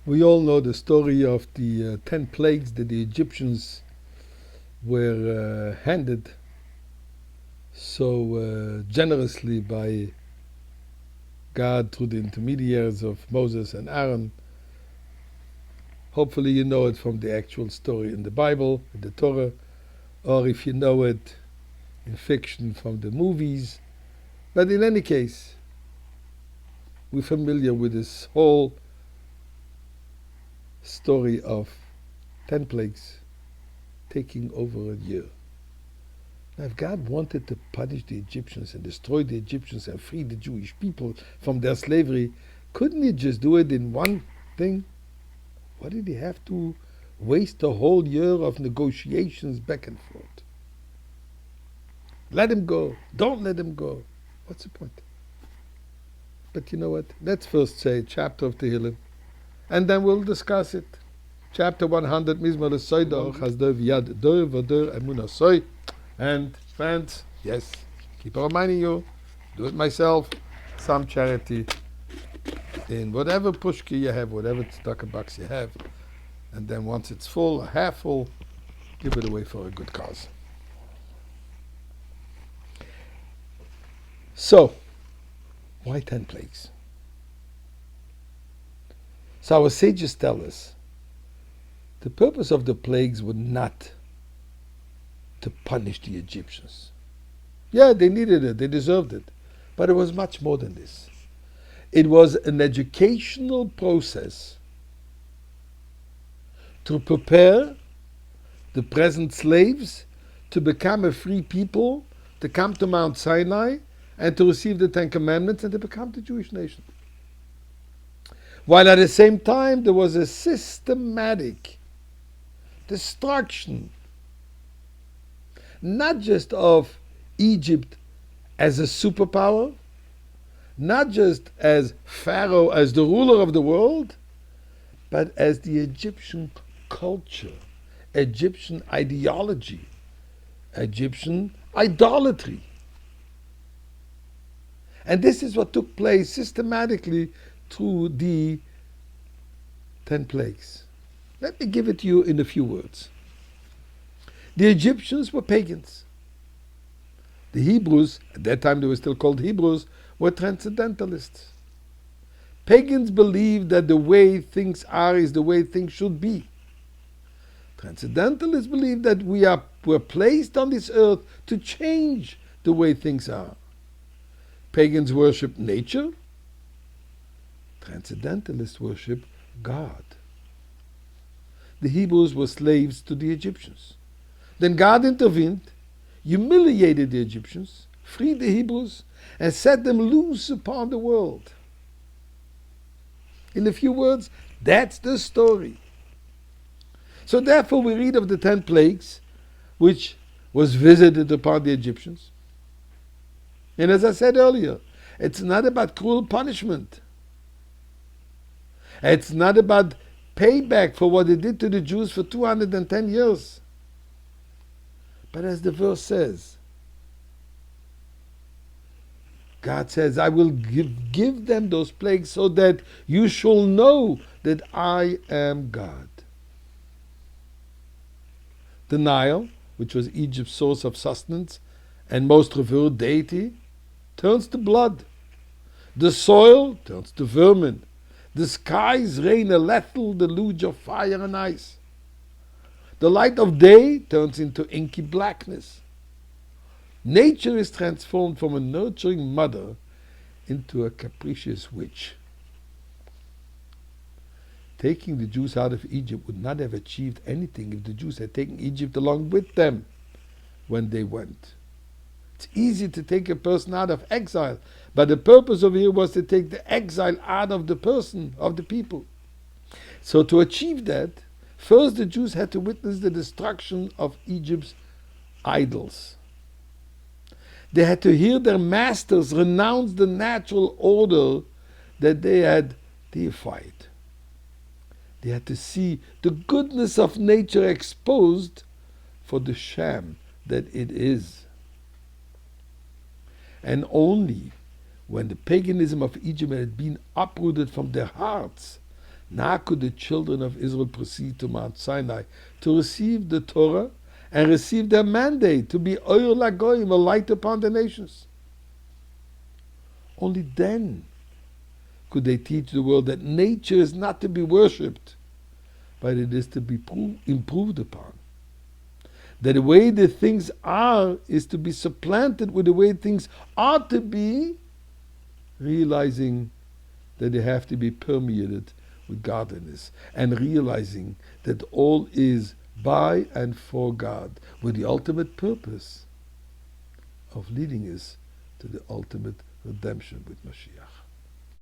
We all know the story of the 10 plagues that the Egyptians were handed so generously by God through the intermediaries of Moses and Aaron. Hopefully you know it from the actual story in the Bible, in the Torah, or if you know it in fiction from the movies. But in any case, we're familiar with this whole story of 10 plagues taking over a year. Now, if God wanted to punish the Egyptians and destroy the Egyptians and free the Jewish people from their slavery, couldn't he just do it in one thing? Why did he have to waste a whole year of negotiations back and forth? Let him go. Don't let him go. What's the point? But you know what? Let's first say chapter of Tehillim, and then we'll discuss it. Chapter 100, Mizmor L'Soido, Chazdor V'Yad Dor V'Dor Emunah Soy. And friends, yes, keep reminding you, do it myself, some charity in whatever pushki you have, whatever tzedakah box you have, and then once it's full, or half full, give it away for a good cause. So, why 10 plagues? So our sages tell us the purpose of the plagues was not to punish the Egyptians. Yeah, they needed it, they deserved it, but it was much more than this. It was an educational process to prepare the present slaves to become a free people, to come to Mount Sinai and to receive the 10 Commandments and to become the Jewish nation. While at the same time there was a systematic destruction, not just of Egypt as a superpower, not just as Pharaoh, as the ruler of the world, but as the Egyptian culture, Egyptian ideology, Egyptian idolatry. And this is what took place systematically through the 10 plagues. Let me give it to you in a few words. The Egyptians were pagans. The Hebrews, at that time they were still called Hebrews, were transcendentalists. Pagans believed that the way things are is the way things should be. Transcendentalists believe that we're placed on this earth to change the way things are. Pagans worship nature. Transcendentalists worship God. The Hebrews were slaves to the Egyptians. Then God intervened, humiliated the Egyptians, freed the Hebrews, and set them loose upon the world. In a few words, that's the story. So therefore we read of the 10 plagues, which was visited upon the Egyptians. And as I said earlier, it's not about cruel punishment. It's not about payback for what they did to the Jews for 210 years. But as the verse says, God says, I will give them those plagues so that you shall know that I am God. The Nile, which was Egypt's source of sustenance and most revered deity, turns to blood. The soil turns to vermin. The skies rain a lethal deluge of fire and ice. The light of day turns into inky blackness. Nature is transformed from a nurturing mother into a capricious witch. Taking the Jews out of Egypt would not have achieved anything if the Jews had taken Egypt along with them when they went. It's easy to take a person out of exile, but the purpose of here was to take the exile out of the person, of the people. So to achieve that, first the Jews had to witness the destruction of Egypt's idols. They had to hear their masters renounce the natural order that they had deified. They had to see the goodness of nature exposed for the sham that it is. And only when the paganism of Egypt had been uprooted from their hearts Now could the children of Israel proceed to Mount Sinai to receive the Torah and receive their mandate to be Oyer Lagoyim, a light upon the nations. Only then could they teach the world that nature is not to be worshipped, but it is to be improved upon. That the way the things are is to be supplanted with the way things ought to be, realizing that they have to be permeated with godliness, and realizing that all is by and for God, with the ultimate purpose of leading us to the ultimate redemption with Mashiach.